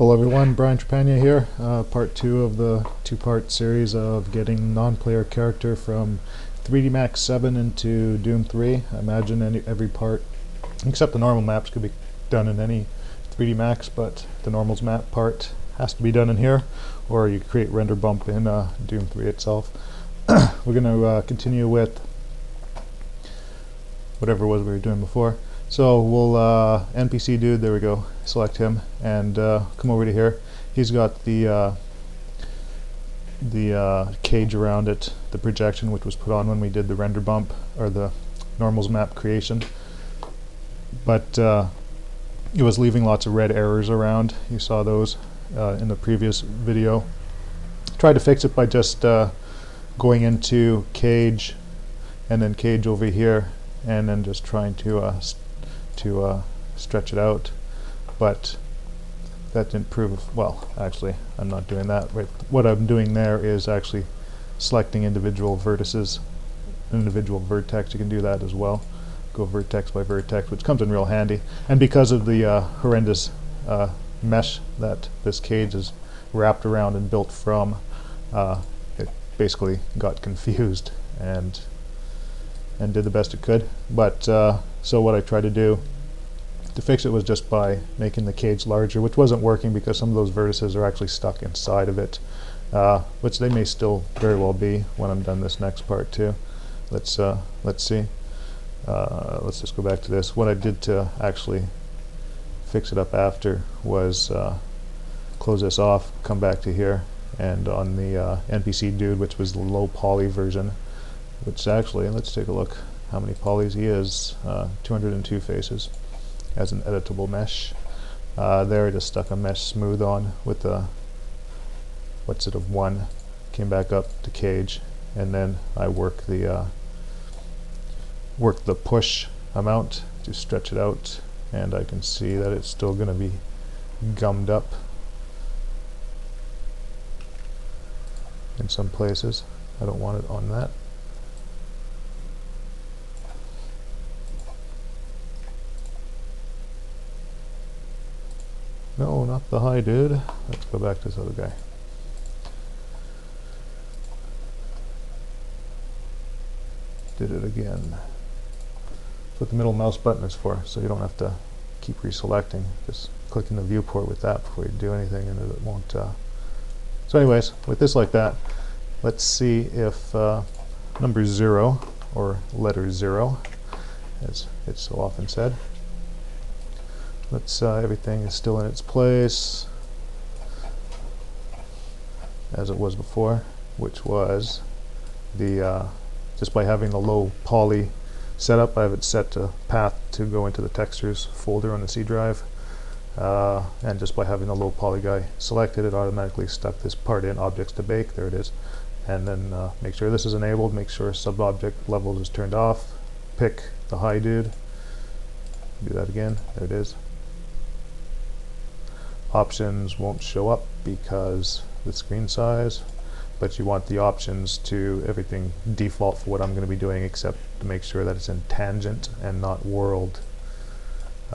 Hello everyone, Brian Trepanier here, part 2 of the two-part series of getting non-player character from 3D Max 7 into Doom 3. I imagine every part, except the normal maps, could be done in any 3D Max, but the normals map part has to be done in here, or you create render bump in Doom 3 itself. We're going to continue with whatever it was we were doing before. So we'll NPC dude, there we go, select him and come over to here. He's got the cage around it, the projection which was put on when we did the render bump or the normals map creation, but it was leaving lots of red errors around. You saw those in the previous video. Tried to fix it by just going into cage and then cage over here and then just trying to stretch it out, but that didn't prove well. Actually, I'm not doing that. Right. What I'm doing there is actually selecting individual vertices, individual vertex. You can do that as well. Go vertex by vertex, which comes in real handy. And because of the horrendous mesh that this cage is wrapped around and built from, it basically got confused and did the best it could. But so what I tried to do to fix it was just by making the cage larger, which wasn't working because some of those vertices are actually stuck inside of it, which they may still very well be when I'm done this next part too. Let's see. Let's just go back to this. What I did to actually fix it up after was close this off, come back to here, and on the NPC dude, which was the low poly version, which actually, let's take a look how many polys he is. 202 faces as an editable mesh. There I just stuck a mesh smooth on with the what's it of 1, came back up to cage, and then I work the push amount to stretch it out, and I can see that it's still going to be gummed up in some places. I don't want it on that. No, not the high dude. Let's go back to this other guy. Did it again. That's what the middle mouse button is for, so you don't have to keep reselecting. Just click in the viewport with that before you do anything, and it won't. So anyways, with this like that, let's see if number 0, or letter 0, as it's so often said. Let's everything is still in its place as it was before, which was the just by having the low poly setup. I have it set to path to go into the textures folder on the C drive, and just by having the low poly guy selected, it automatically stuck this part in objects to bake. There it is. And then make sure this is enabled, make sure sub-object levels is turned off, pick the high dude, do that again, there it is. Options won't show up because the screen size, but you want the options to everything default for what I'm going to be doing, except to make sure that it's in tangent and not world.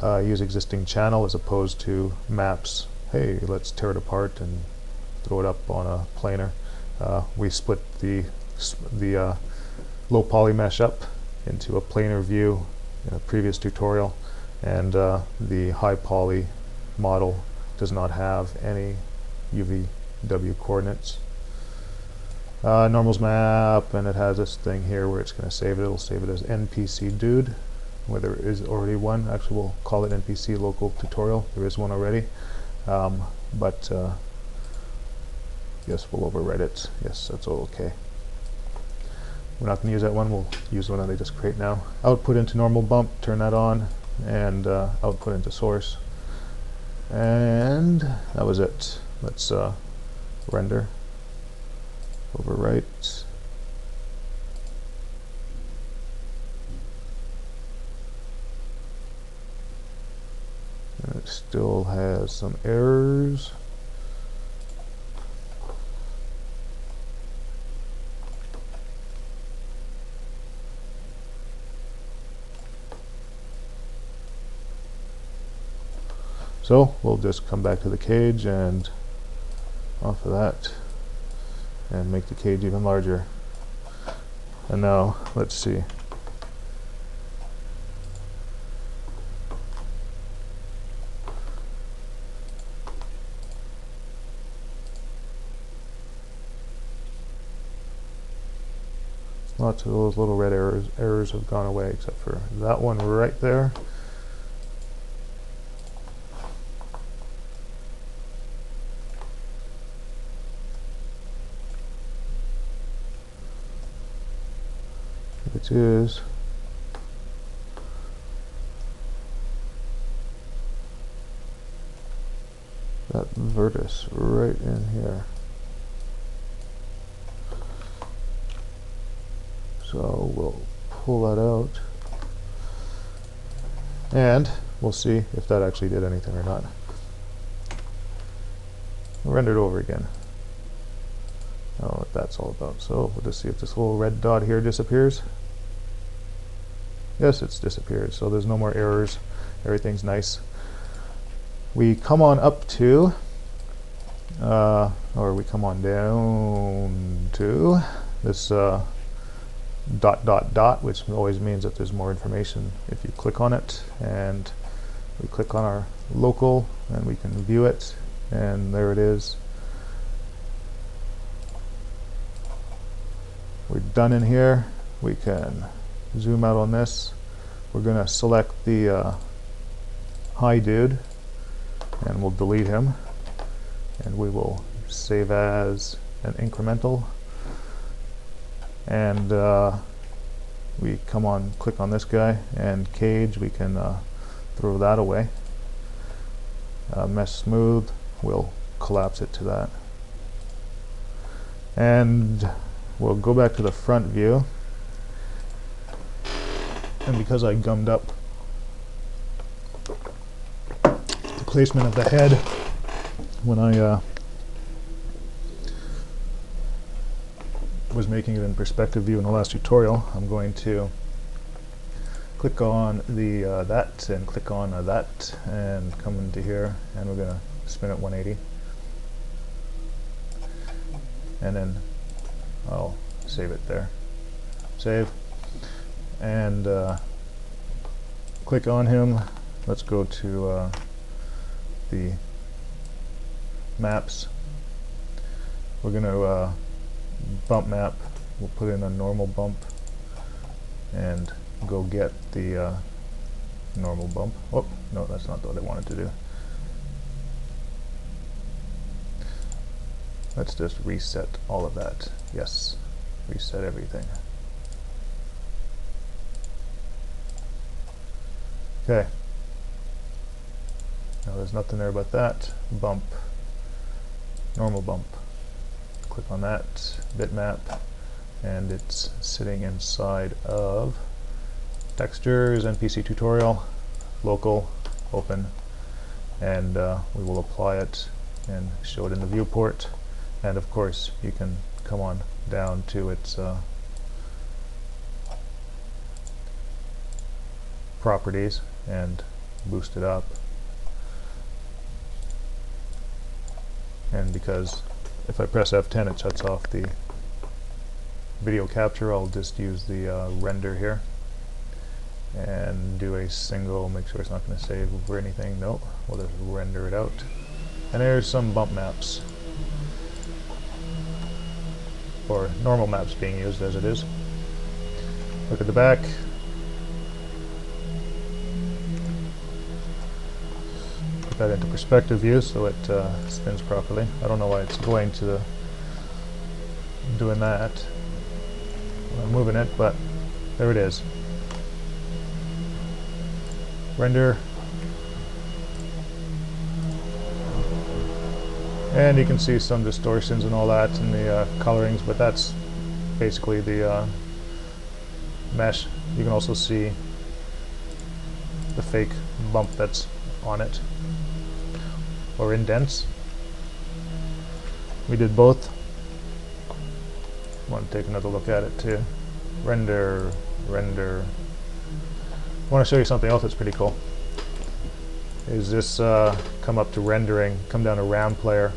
Use existing channel as opposed to maps. Hey, let's tear it apart and throw it up on a planar. We split the low poly mesh up into a planar view in a previous tutorial, and the high poly model does not have any UVW coordinates. Normals map, and it has this thing here where it's going to save it. It'll save it as NPC dude, where there is already one. Actually, we'll call it NPC local tutorial. There is one already, but yes, we'll overwrite it. Yes, that's all okay. We're not going to use that one. We'll use the one that I just create now. Output into normal bump, turn that on, and output into source. And that was it. Let's render, overwrite. And it still has some errors. So we'll just come back to the cage and off of that and make the cage even larger. And now let's see. Lots of those little red errors have gone away, except for that one right there. Which is that vertex right in here. So we'll pull that out and we'll see if that actually did anything or not. Render it over again. I don't know what that's all about. So we'll just see if this little red dot here disappears. Yes, it's disappeared. So there's no more errors. Everything's nice. We come on up to, or we come on down to this dot dot dot, which always means that there's more information if you click on it, and we click on our local and we can view it, and there it is. We're done in here. We can zoom out on this. We're going to select the hi dude and we'll delete him, and we will save as an incremental. And we come on, click on this guy, and cage, we can throw that away. Mesh smooth, we'll collapse it to that. And we'll go back to the front view. And because I gummed up the placement of the head when I was making it in perspective view in the last tutorial, I'm going to click on the that and click on that and come into here, and we're going to spin it 180, and then I'll save it there. Save, and click on him. Let's go to the maps. We're going to bump map. We'll put in a normal bump and go get the normal bump. Oh, no, that's not what I wanted to do. Let's just reset all of that. Yes, reset everything. Okay. Now there's nothing there but that. Bump. Normal bump. Click on that bitmap, and it's sitting inside of textures, NPC tutorial, local, open, and we will apply it and show it in the viewport. And of course you can come on down to its properties and boost it up. And because if I press F10 it shuts off the video capture, I'll just use the render here and do a single, make sure it's not going to save over anything. Nope, we'll just render it out. And there's some bump maps, or normal maps being used as it is. Look at the back. Put that into perspective view so it spins properly. I don't know why it's going to doing that when I'm moving it, but there it is. Render. And you can see some distortions and all that in the colorings, but that's basically the mesh. You can also see the fake bump that's on it, or indents. We did both. Want to take another look at it too. Render, render. I want to show you something else that's pretty cool. is this come up to rendering, come down to RAM player,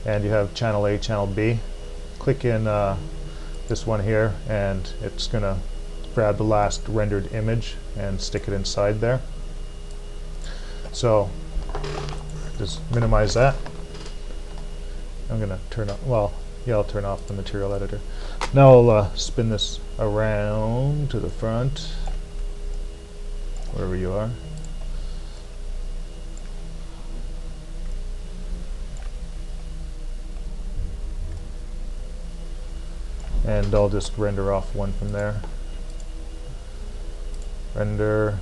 and you have channel A, channel B. Click in this one here, and it's going to grab the last rendered image and stick it inside there. So just minimize that. I'm going to turn off, well, yeah, I'll turn off the material editor. Now I'll spin this around to the front, wherever you are. And I'll just render off one from there. Render,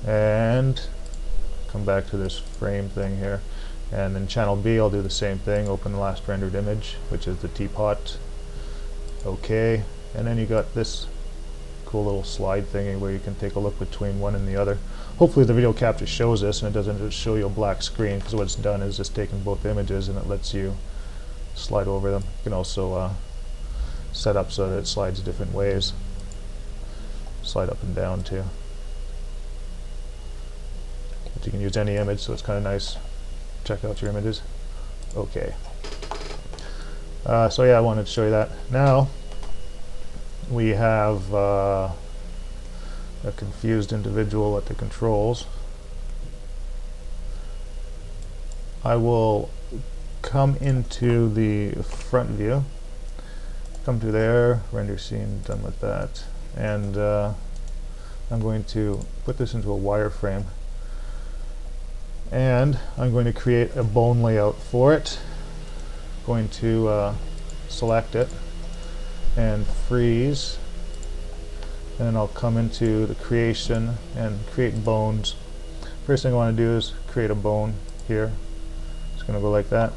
and come back to this frame thing here. And in channel B, I'll do the same thing. Open the last rendered image, which is the teapot. OK. And then you got this cool little slide thingy where you can take a look between one and the other. Hopefully the video capture shows this and it doesn't just show you a black screen, because what it's done is just taken both images and it lets you slide over them. You can also set up so that it slides different ways. Slide up and down too. But you can use any image, so it's kind of nice. Check out your images. Okay. So yeah, I wanted to show you that. Now we have a confused individual at the controls. I will come into the front view, come to there, render scene, done with that, and I'm going to put this into a wireframe, and I'm going to create a bone layout for it. Going to select it and freeze, and then I'll come into the creation and create bones. First thing I want to do is create a bone here. It's going to go like that.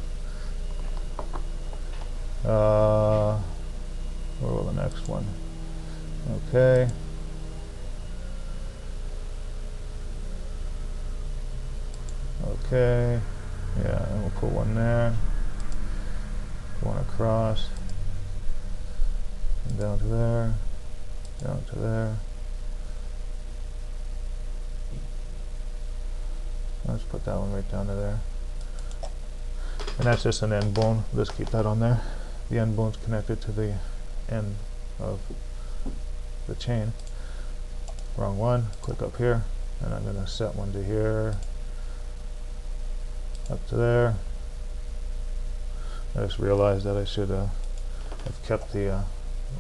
Where will the next one? Okay. Okay. Yeah, and we'll put one there. One across. And down to there. Down to there. Let's put that one right down to there. And that's just an end bone. Let's keep that on there. The end bone's connected to the end of the chain. Wrong one. Click up here, and I'm going to set one to here, up to there. I just realized that I should have kept the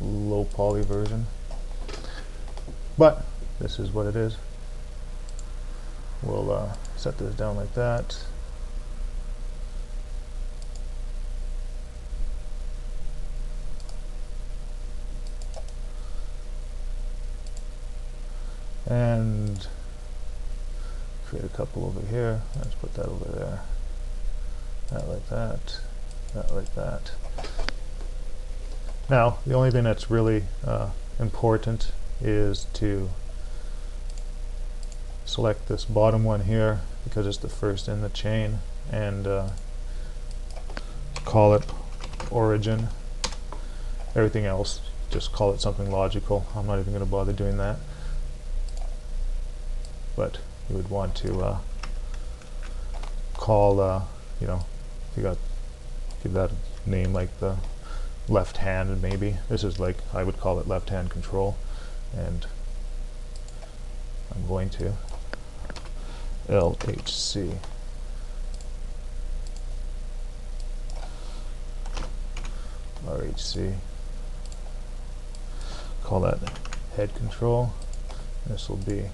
low poly version, but this is what it is. We'll set this down like that. And create a couple over here. Let's put that over there. That like that. That like that. Now, the only thing that's really important is to select this bottom one here, because it's the first in the chain, and call it origin. Everything else, just call it something logical. I'm not even going to bother doing that. But you would want to call, you know, if you got, give that a name like the left hand, maybe. This is like, I would call it left hand control, and I'm going to LHC. RHC. Call that head control. This will be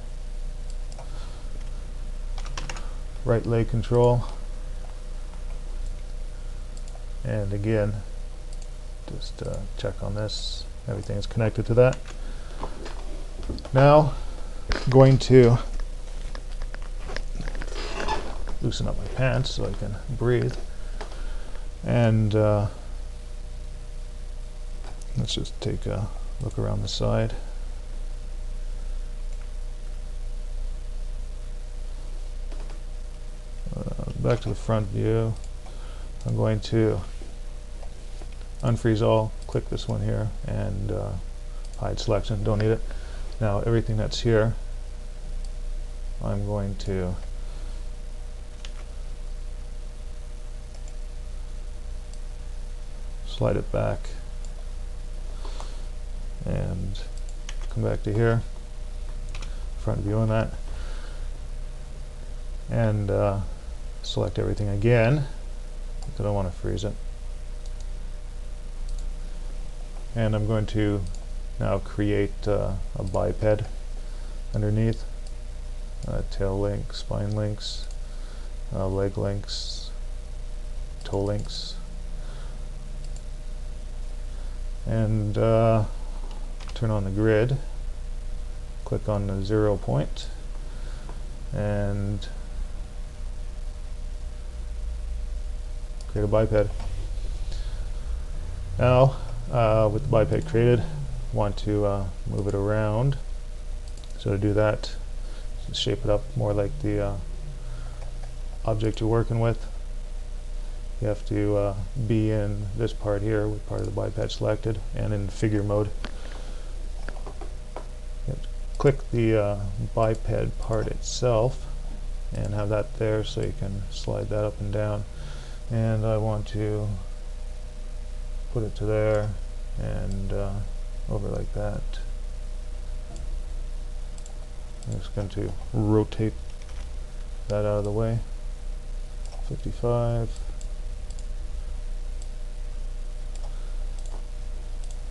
right leg control, and again, just check on this. Everything is connected to that. Now, I'm going to loosen up my pants so I can breathe, and let's just take a look around the side. Back to the front view. I'm going to unfreeze all, click this one here, and hide selection, don't need it. Now everything that's here, I'm going to slide it back and come back to here, front view on that, and select everything again because I want to freeze it. And I'm going to now create a biped underneath, tail links, spine links, leg links, toe links, and turn on the grid, click on the 0 point, and create a biped. Now, with the biped created, want to move it around. So to do that, shape it up more like the object you're working with. You have to be in this part here with part of the biped selected and in figure mode. Click the biped part itself and have that there so you can slide that up and down. And I want to put it to there and over like that. I'm just going to rotate that out of the way. 55.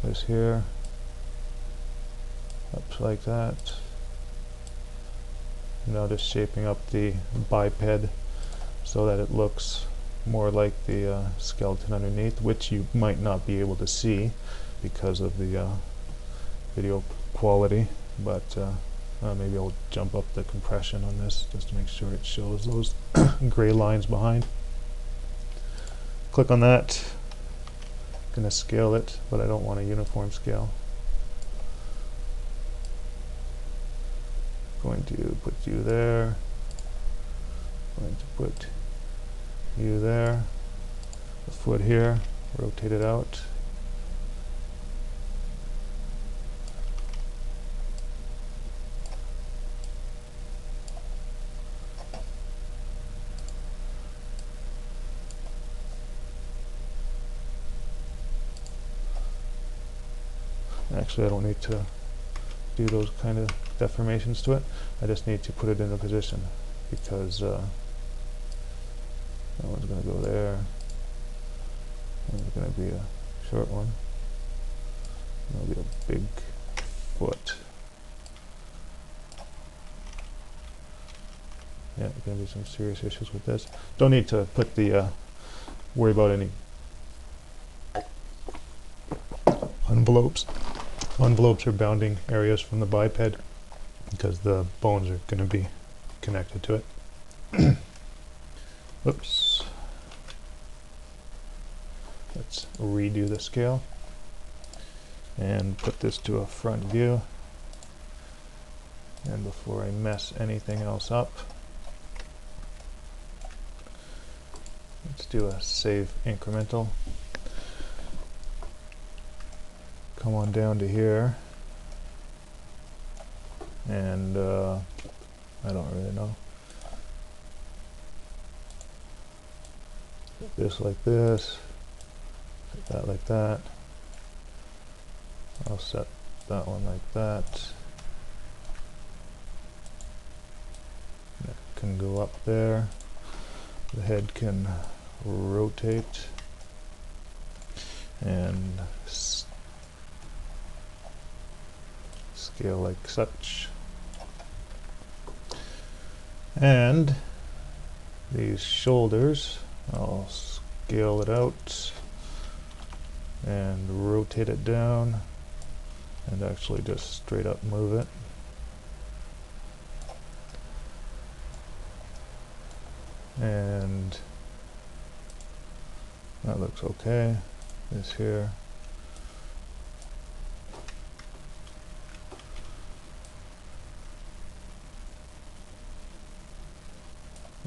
This here. Up like that. Now just shaping up the biped so that it looks more like the skeleton underneath, which you might not be able to see because of the video quality, but maybe I'll jump up the compression on this just to make sure it shows those gray lines behind. Click on that. I'm going to scale it, but I don't want a uniform scale. Going to put you there. Going to put you there. The foot here. Rotate it out. Actually, I don't need to do those kind of deformations to it. I just need to put it into position because that one's going to go there. And it's going to be a short one. It'll be a big foot. Yeah, there's going to be some serious issues with this. Don't need to put the worry about any envelopes. Envelopes are bounding areas from the biped because the bones are going to be connected to it. Oops. Let's redo the scale and put this to a front view. And before I mess anything else up, let's do a save incremental. Come on down to here, and I don't really know. Set this like this, set that like that. I'll set that one like that. It can go up there. The head can rotate and scale like such. And these shoulders, I'll scale it out and rotate it down and actually just straight up move it. And that looks okay. This here.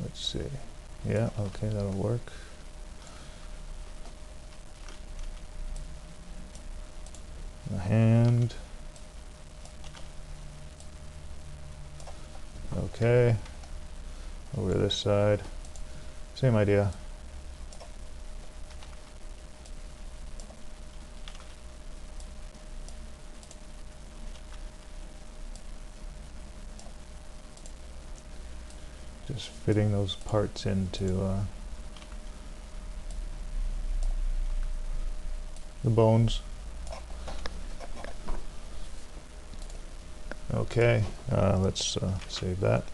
Let's see. Yeah, okay, that'll work. The hand. Okay. Over to this side. Same idea. Just fitting those parts into the bones. Okay, let's save that.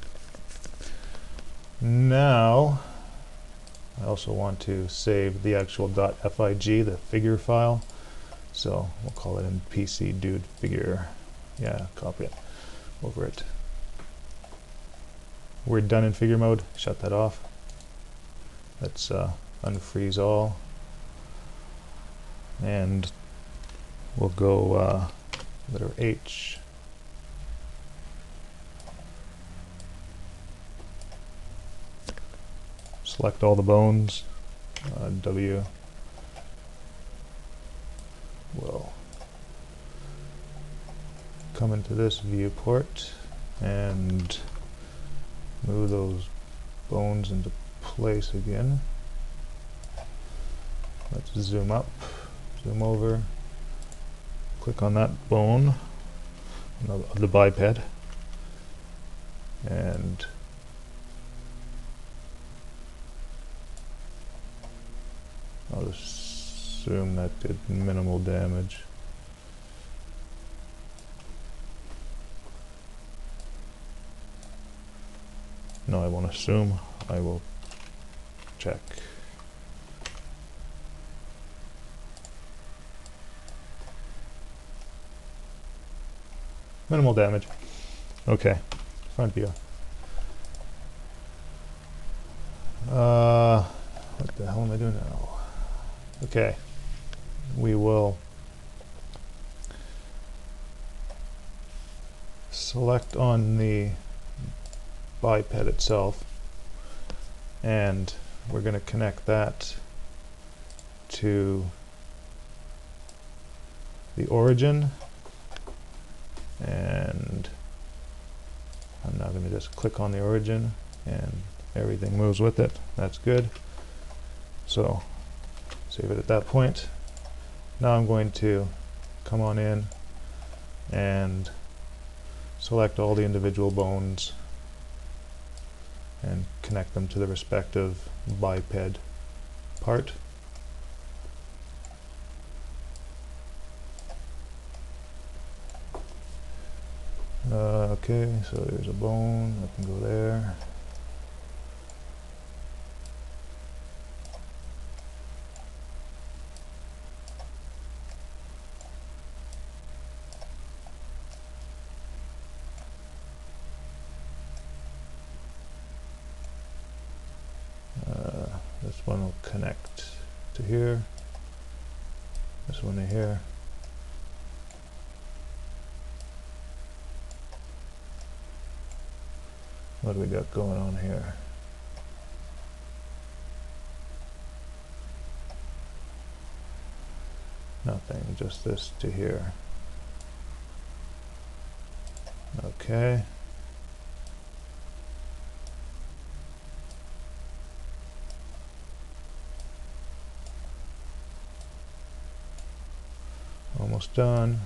Now, I also want to save the actual .fig, the figure file. So we'll call it in PC dude figure. Yeah, copy it over it. We're done in figure mode. Shut that off. Let's unfreeze all. And we'll go letter H. Select all the bones. W will come into this viewport and move those bones into place again. Let's zoom up, zoom over, click on that bone of the biped, and I'll assume that did minimal damage. No, I won't assume. I will check. Minimal damage. Okay, front view. What the hell am I doing now? Okay, we will select on the biped itself, and we're going to connect that to the origin, and I'm now going to just click on the origin and everything moves with it. That's good. So save it at that point. Now I'm going to come on in and select all the individual bones and connect them to the respective biped part. Okay, so there's a bone, I can go there. This one will connect to here, this one to here. What do we got going on here? Nothing, just this to here. Okay. Almost done.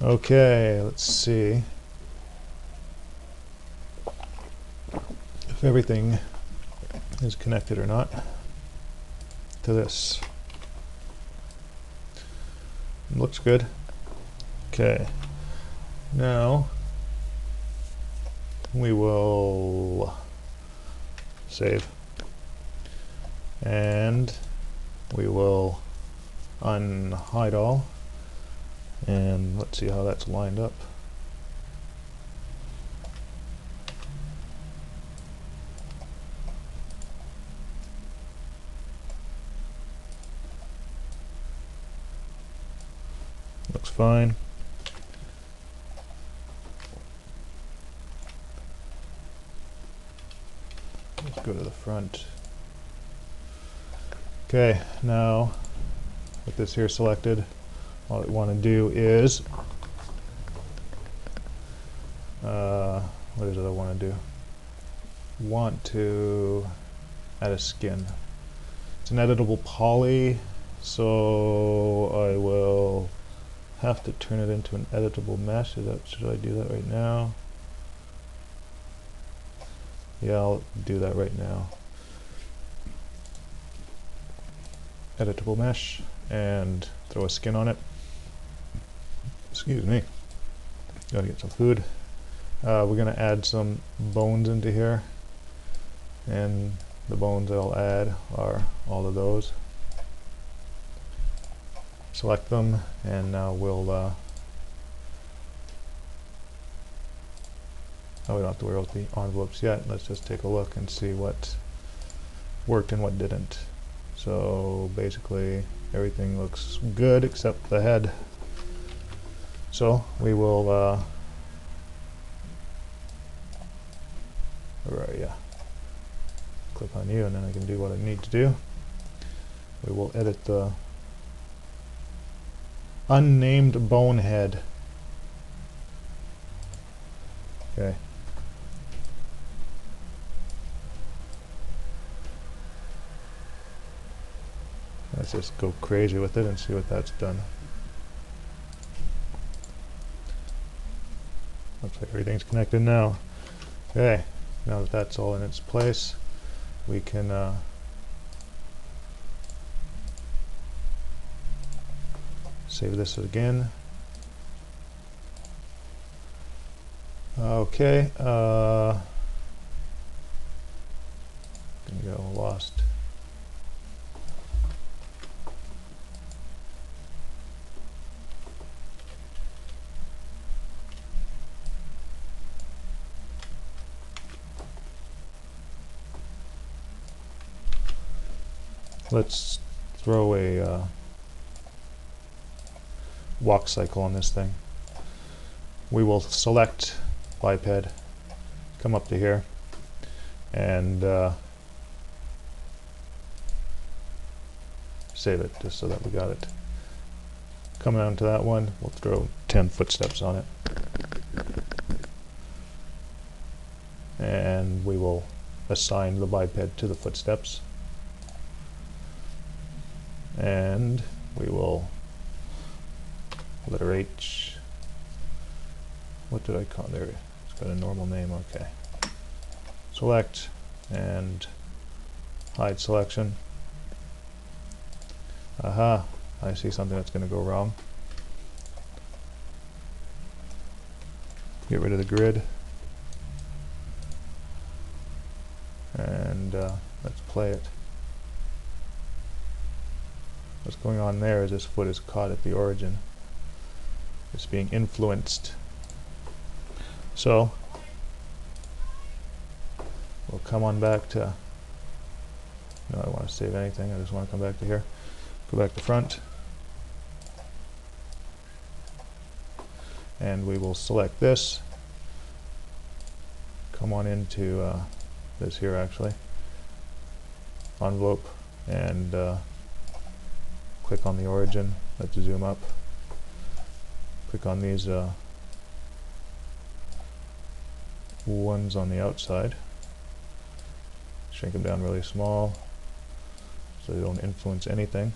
Okay, let's see if everything is connected or not to this. Looks good. Okay, now we will save, and we will unhide all, and let's see how that's lined up. Looks fine. Let's go to the front. Okay, now with this here selected, all I want to do is what is it I want to do? Want to add a skin. It's an editable poly, so I will have to turn it into an editable mesh. Should I do that right now? Yeah, I'll do that right now. Editable mesh, and throw a skin on it. Excuse me. Gotta get some food. We're gonna add some bones into here, and the bones I'll add are all of those. Select them, and now we'll oh, we don't have to worry about the envelopes yet. Let's just take a look and see what worked and what didn't. So basically everything looks good except the head. So we will where are you? Click on you, and then I can do what I need to do. We will edit the unnamed bonehead. Okay. Let's just go crazy with it and see what that's done. Looks like everything's connected now. Okay, now that that's all in its place, we can save this again. Okay, gonna go lost. Let's throw a walk cycle on this thing. We will select biped, come up to here, and save it just so that we got it. Come down to that one, we'll throw 10 footsteps on it. And we will assign the biped to the footsteps. And we will letter H. What did I call there? It's got a normal name. Okay. Select and hide selection. Aha! I see something that's going to go wrong. Get rid of the grid. And let's play it. What's going on there is this foot is caught at the origin. It's being influenced. So we'll come on back to, no, I don't want to save anything, I just want to come back to here. Go back to front. And we will select this. Come on into this here actually. Envelope, and click on the origin. Let's zoom up. Click on these ones on the outside. Shrink them down really small so they don't influence anything.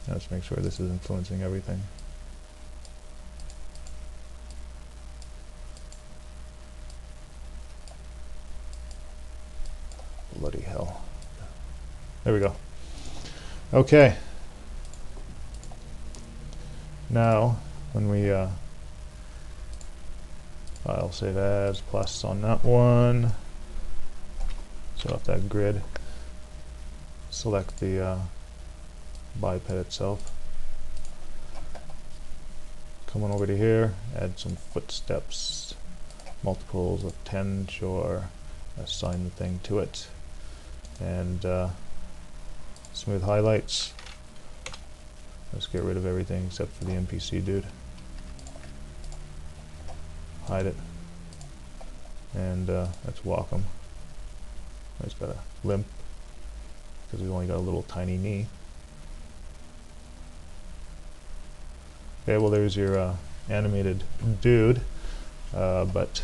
Let's make sure this is influencing everything. Bloody hell. There we go. Okay. Now, when we file save as plus on that one, set up that grid, select the biped itself, come on over to here, add some footsteps, multiples of 10, sure, assign the thing to it, and smooth highlights. Let's get rid of everything except for the NPC dude. Hide it. And let's walk him. He's got a limp because we've only got a little tiny knee. Okay, well there's your animated dude, but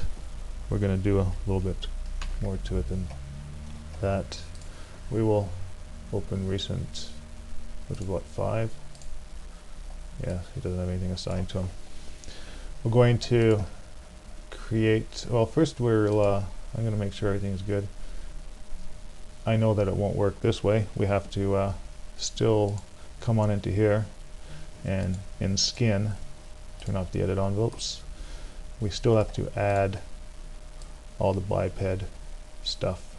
we're going to do a little bit more to it than that. we will open recent, which is what, 5? Yeah, he doesn't have anything assigned to him. We're going to create, well, first I'm going to make sure everything is good. I know that it won't work this way. We have to still come on into here, and in skin, turn off the edit envelopes. We still have to add all the biped stuff.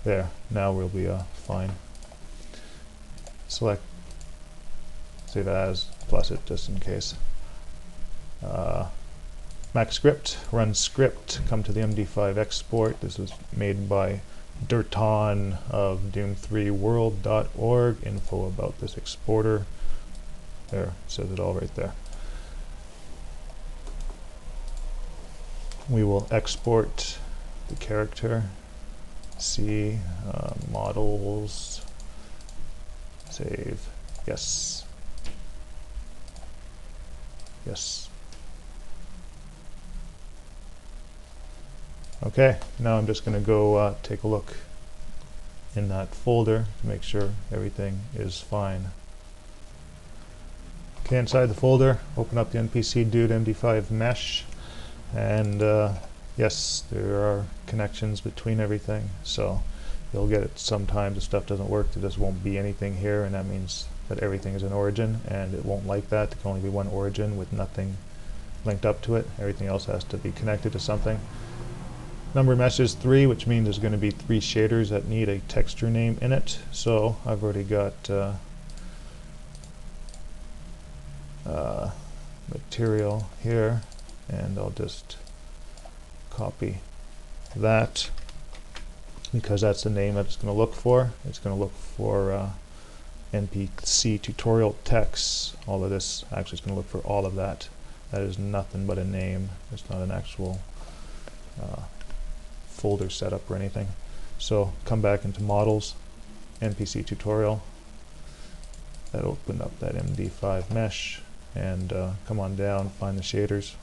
There, now we'll be fine. Select save as, plus it just in case. Mac script, run script, come to the MD5 export. This was made by Dirton of doom3world.org. Info about this exporter. There, it says it all right there. We will export the character. C, models, save, yes, yes. Okay, now I'm just going to go take a look in that folder to make sure everything is fine. Okay, inside the folder, open up the NPC Dude MD5 mesh, and yes, there are connections between everything, so you'll get it sometimes if stuff doesn't work. There just won't be anything here, and that means that everything is an origin, and it won't like that. There can only be one origin with nothing linked up to it. Everything else has to be connected to something. Number mesh is 3, which means there's going to be 3 shaders that need a texture name in it. So I've already got material here, and I'll just copy that because that's the name that it's going to look for. It's going to look for NPC tutorial text. All of this actually is going to look for all of that. That is nothing but a name. It's not an actual folder setup or anything. So come back into models, NPC tutorial. That opened up that MD5 mesh, and come on down, find the shaders.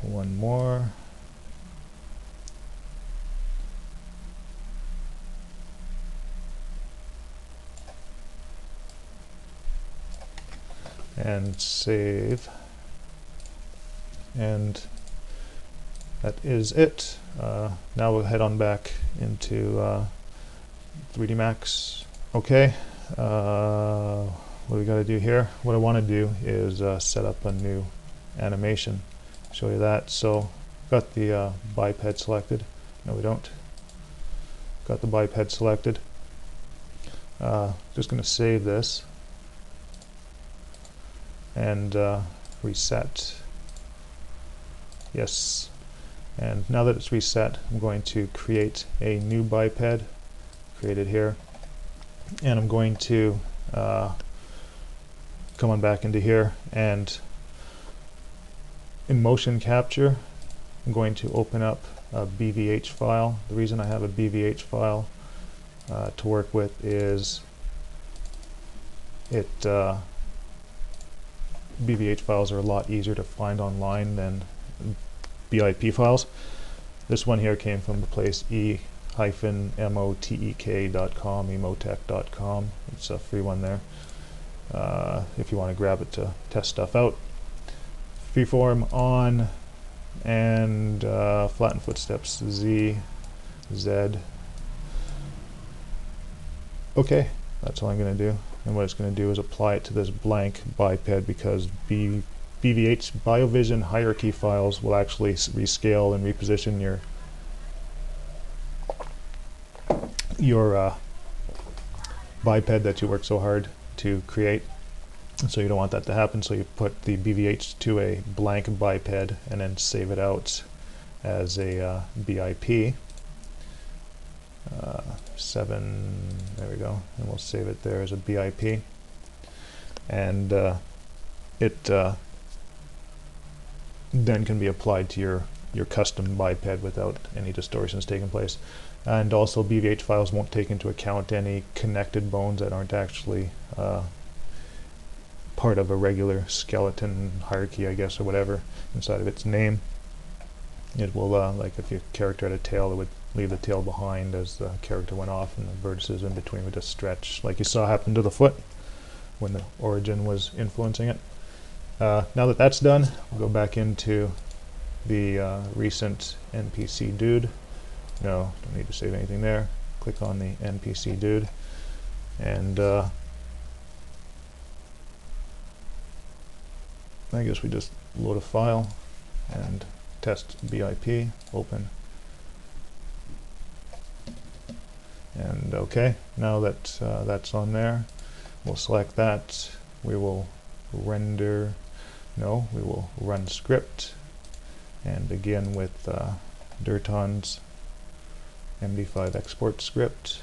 One more. And save, and that is it. Now we'll head on back into 3D Max. Okay, what do we got to do here? What I want to do is set up a new animation. Show you that. So got the biped selected. No, we don't. Got the biped selected. Just going to save this and reset. Yes. And now that it's reset, I'm going to create a new biped. Create it here. And I'm going to come on back into here, and in motion capture, I'm going to open up a BVH file. The reason I have a BVH file to work with is BVH files are a lot easier to find online than BIP files. This one here came from the place e-motek.com, emotech.com. It's a free one there if you want to grab it to test stuff out. Freeform on, and flatten footsteps Z, Z. Okay, that's all I'm going to do. And what it's going to do is apply it to this blank biped, because BVH BioVision hierarchy files will actually rescale and reposition your biped that you worked so hard to create. So you don't want that to happen, so you put the BVH to a blank biped and then save it out as a BIP. 7, there we go, and we'll save it there as a BIP. And it then can be applied to your custom biped without any distortions taking place. And also BVH files won't take into account any connected bones that aren't actually part of a regular skeleton hierarchy, I guess, or whatever, inside of its name. It will, like if your character had a tail, it would leave the tail behind as the character went off, and the vertices in between would just stretch, like you saw happen to the foot when the origin was influencing it. Now that that's done, we'll go back into the recent NPC dude. No, don't need to save anything there. Click on the NPC dude, and I guess we just load a file and test BIP, open, and okay. Now that that's on there, we'll select that. We will render, no, we will run script, and begin with Dirton's MD5 export script.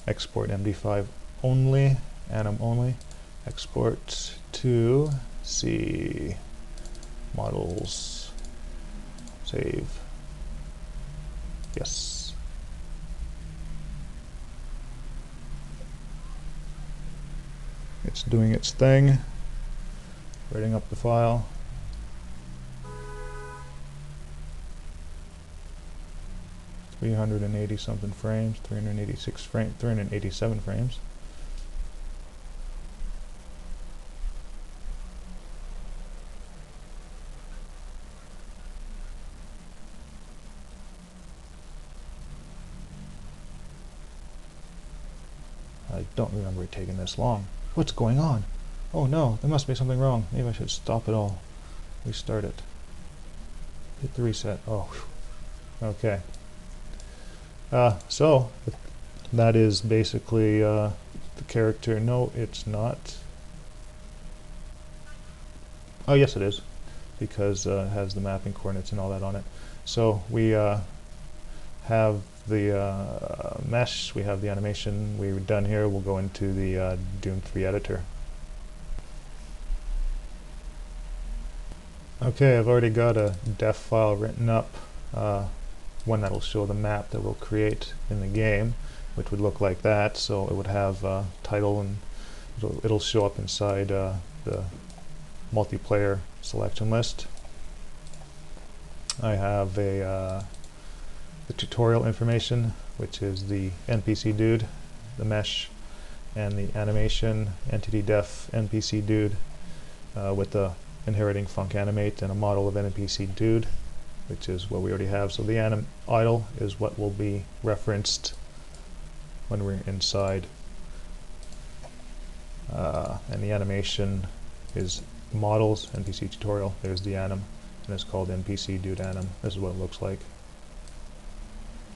Export MD5 only, anim only. Export to C models. Save. Yes. It's doing its thing. Writing up the file. .380 something frames, 386 frames, 387 frames. I don't remember it taking this long. What's going on? Oh no, there must be something wrong. Maybe I should stop it all. Restart it. Hit the reset. Oh, whew. Okay. So that is basically the character. No, it's not. Oh, yes, it is, because it has the mapping coordinates and all that on it. So we have the mesh, we have the animation. We're done here. We'll go into the Doom 3 editor. Okay, I've already got a def file written up, one that will show the map that we'll create in the game, which would look like that. So it would have title, and it'll show up inside the multiplayer selection list. I have the tutorial information, which is the NPC dude, the mesh, and the animation entity def NPC dude with the inheriting func animate and a model of NPC dude, which is what we already have. So the anim idle is what will be referenced when we're inside, and the animation is models, NPC tutorial. There's the anim, and it's called NPC dude anim. This is what it looks like.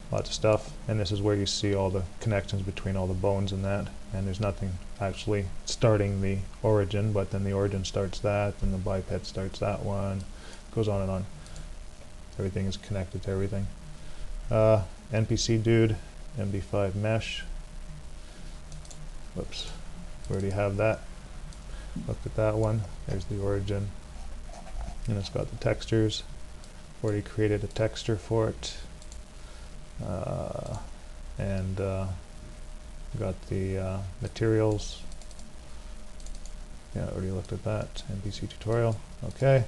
Lots of stuff, and this is where you see all the connections between all the bones and that, and there's nothing actually starting the origin, but then the origin starts that, and the biped starts that one, goes on and on. Everything is connected to everything. NPC dude, MD5 mesh. Whoops, we already have that. Look at that one. There's the origin, and it's got the textures. Already created a texture for it, and got the materials. Yeah, already looked at that. NPC tutorial. Okay.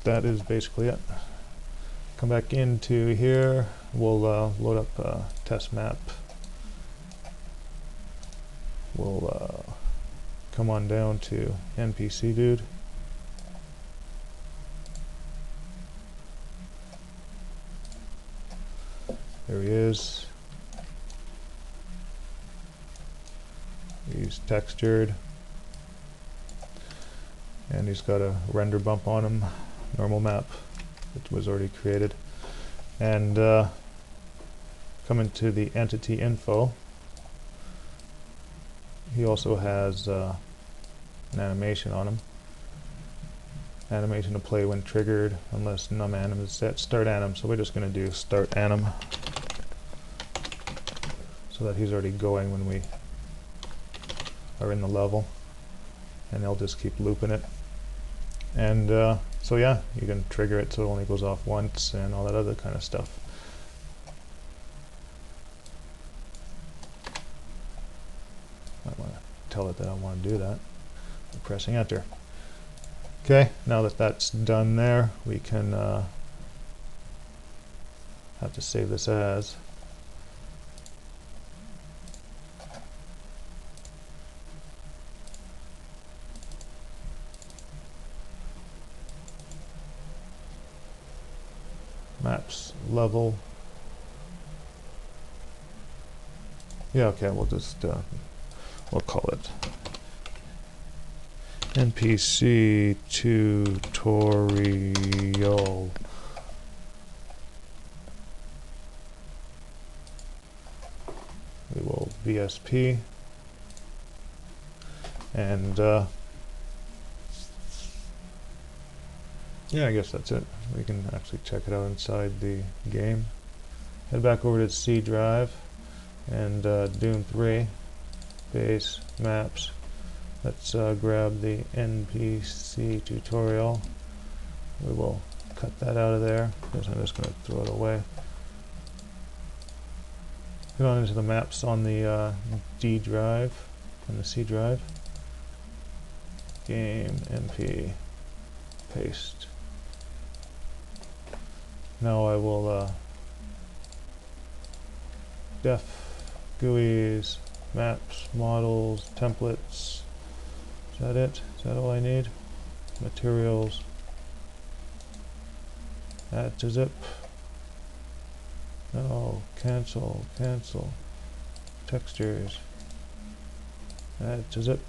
That is basically it. Come back into here. We'll load up a test map. We'll come on down to NPC dude. There he is. He's textured, and he's got a render bump on him, normal map, which was already created. And come into the entity info. He also has an animation on him. Animation to play when triggered, unless num anim is set. Start anim. So we're just going to do start anim, so that he's already going when we are in the level, and they'll just keep looping it. And so yeah, you can trigger it so it only goes off once and all that other kind of stuff. I want to tell it that I want to do that by pressing enter. Okay, now that that's done there, we can have to save this as. Maps level. Yeah, okay, we'll just we'll call it NPC tutorial. We will VSP and yeah, I guess that's it. We can actually check it out inside the game. Head back over to the C drive and Doom 3 base maps. Let's grab the NPC tutorial. We will cut that out of there because I'm just going to throw it away. Get on into the maps on the D drive and the C drive. Game MP paste. Now I will def GUIs, maps, models, templates. Is that it? Is that all I need? Materials. Add to zip. No, cancel, cancel. Textures. Add to zip.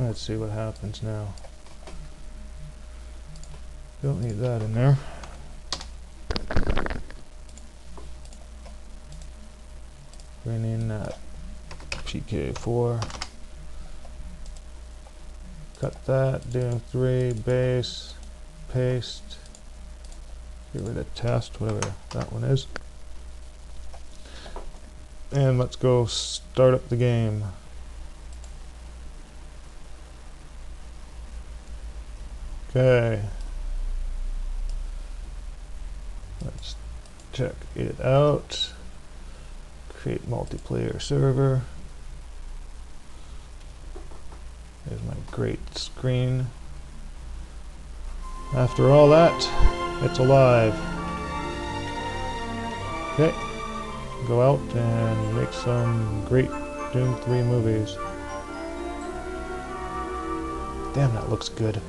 Let's see what happens now. Don't need that in there. Bring in that PK4. Cut that, Doom 3, base, paste. Get rid of test, whatever that one is. And let's go start up the game. Okay. Let's check it out. Create multiplayer server. There's my great screen. After all that, it's alive. Okay. Go out and make some great Doom 3 movies. Damn, that looks good.